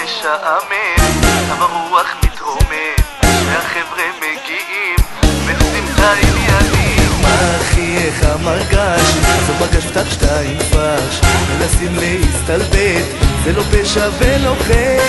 משעמם, כמה רוח מתרומם, שהחבר'ה מגיעים, מחזים את העניינים. מה אחי, איך המרגש? זו מרגש פתח שתיים פש, מנסים להסתלבט, זה לא פשע ולא חטא.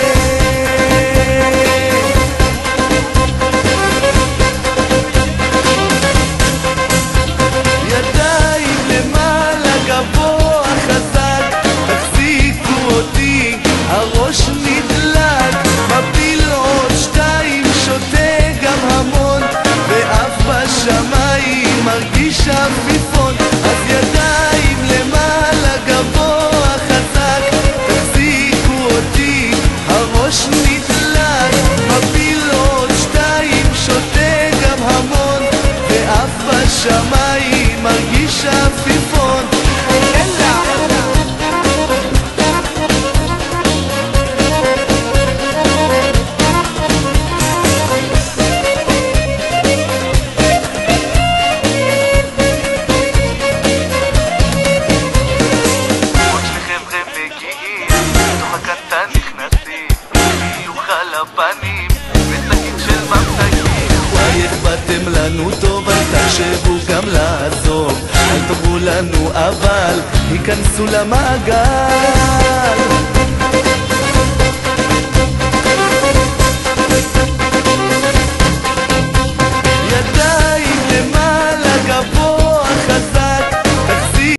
ידיים למעלה גבוה חזק, תחזיקו אותי, הראש נדלק, מפיל עוד שתיים, שותה גם המון, ואף בשמיים מרגיש עפיפון. אז ידיים למעלה גבוה חזק, תחזיקו אותי, הראש נדלק, מפיל עוד שתיים, שותה גם המון, ואף בשמיים מרגיש עפיפון. הפנים ושקית של ממתקים. וואי, איך באתם לנו טוב, אל תחשבו גם לעזוב, אל תאמרו לנו אבל, היכנסו למעגל.